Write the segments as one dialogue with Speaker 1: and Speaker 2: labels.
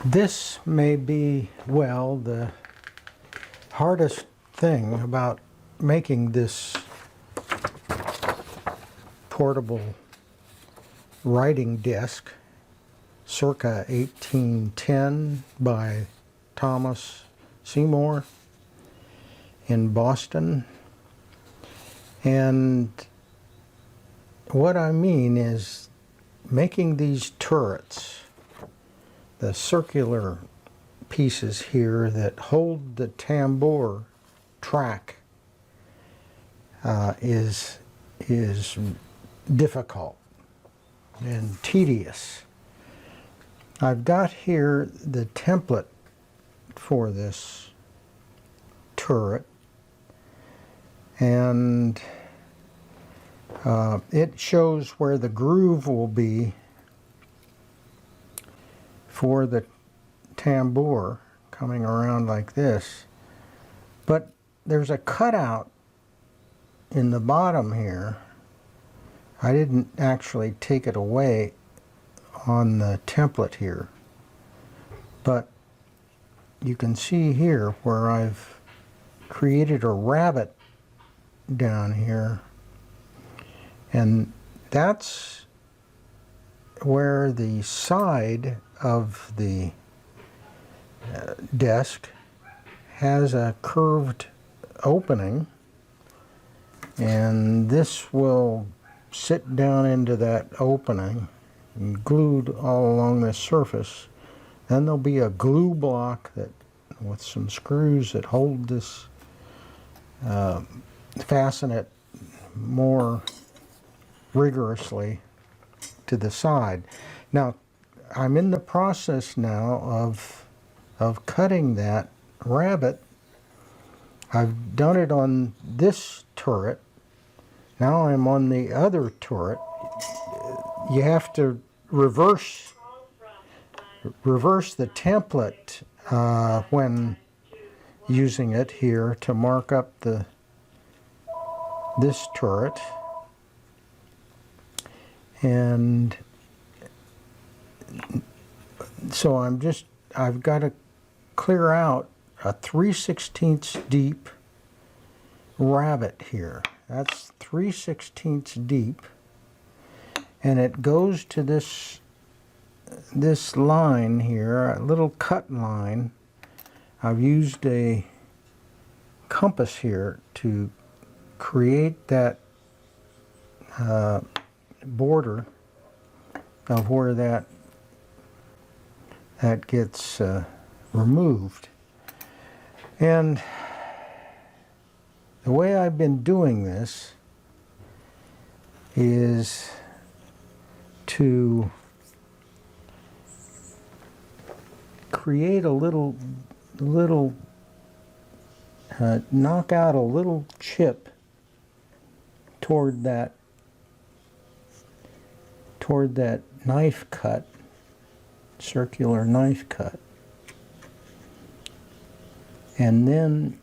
Speaker 1: This may be, well, the hardest thing about making this portable writing desk, circa 1810 by Thomas Seymour in Boston. And what I mean is making these turrets, the circular pieces here that hold the tambour track, is difficult and tedious. I've got here the template for this turret, and it shows where the groove will be for the tambour coming around like this. But there's a cutout in the bottom here. I didn't actually take it away on the template here, but you can see here where I've created a rabbet down here, and that's where the side of the desk has a curved opening, and this will sit down into that opening and glued all along this surface. Then there'll be a glue block that with some screws that hold this, fasten it more rigorously to the side. Now, I'm in the process now of cutting that rabbet. I've done it on this turret. Now I'm on the other turret. You have to reverse the template when using it here to mark up this turret. And so I've got to clear out a 3/16 deep rabbet here. That's 3/16 deep, and it goes to this line here, a little cut line. I've used a compass here to create that border of where that gets removed. And the way I've been doing this is to create a little knock out a little chip toward that knife cut, circular knife cut, and then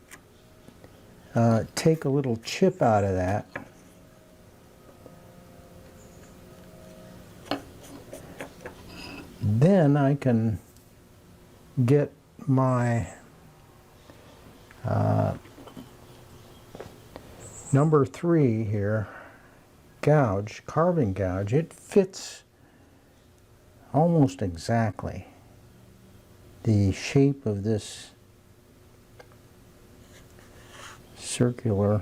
Speaker 1: take a little chip out of that, then I can get my number 3 here, carving gouge. It fits almost exactly the shape of this circular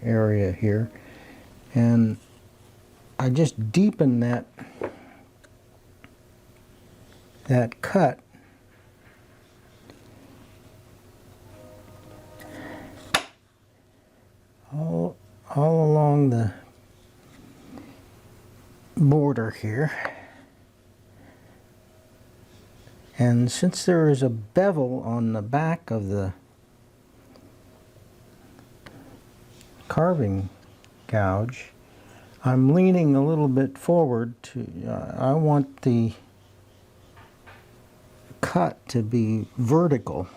Speaker 1: area here, and I just deepen that cut all along the border here. And since there is a bevel on the back of the carving gouge, I'm leaning a little bit forward to, I want the cut to be vertical.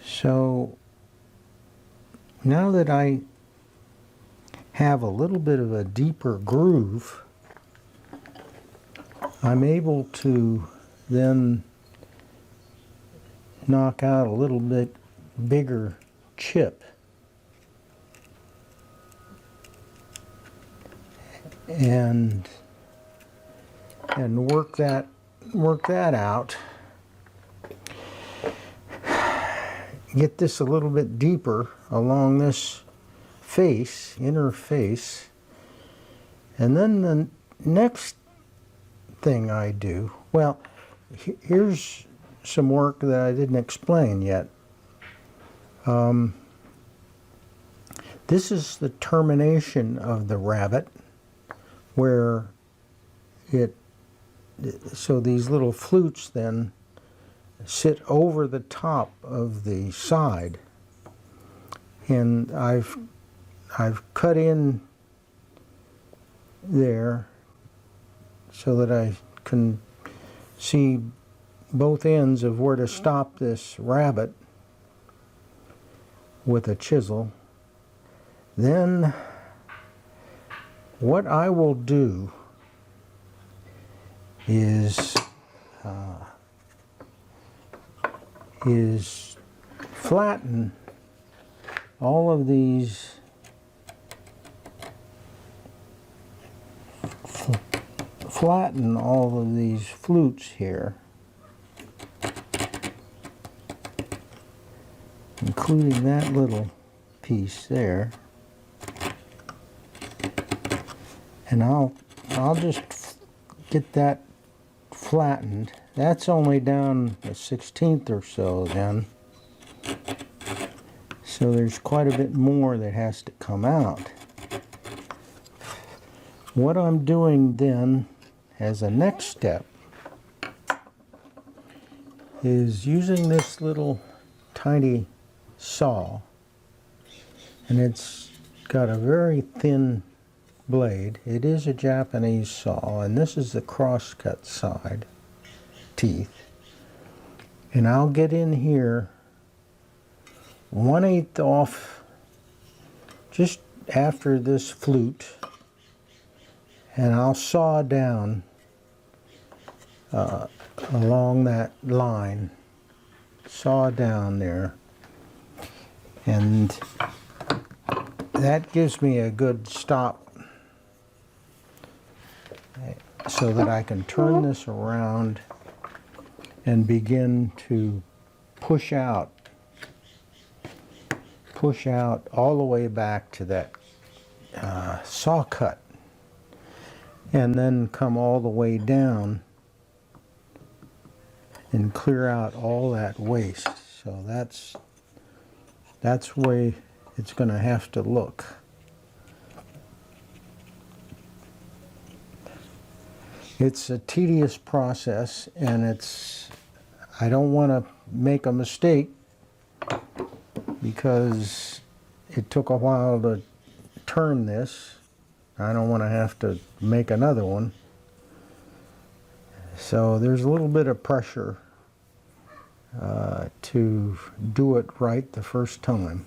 Speaker 1: So now that I have a little bit of a deeper groove, I'm able to then knock out a little bit bigger chip and work that out. Get this a little bit deeper along this face, inner face, and then the next thing I do, well, here's some work that I didn't explain yet. This is the termination of the rabbet, where so these little flutes then sit over the top of the side, and I've cut in there so that I can see both ends of where to stop this rabbet with a chisel. Then what I will do is flatten all of these flutes here, including that little piece there, and I'll just get that flattened. That's only down a 1/16 or so then, so there's quite a bit more that has to come out. What I'm doing then as a next step is using this little tiny saw, and it's got a very thin blade. It is a Japanese saw, and this is the crosscut side teeth, and I'll get in here 1/8 off just after this flute, and I'll saw down along that line, saw down there, and that gives me a good stop so that I can turn this around and begin to push out all the way back to that saw cut, and then come all the way down and clear out all that waste. So that's the way it's going to have to look. It's a tedious process, and I don't want to make a mistake because it took a while to turn this. I don't want to have to make another one. So there's a little bit of pressure to do it right the first time.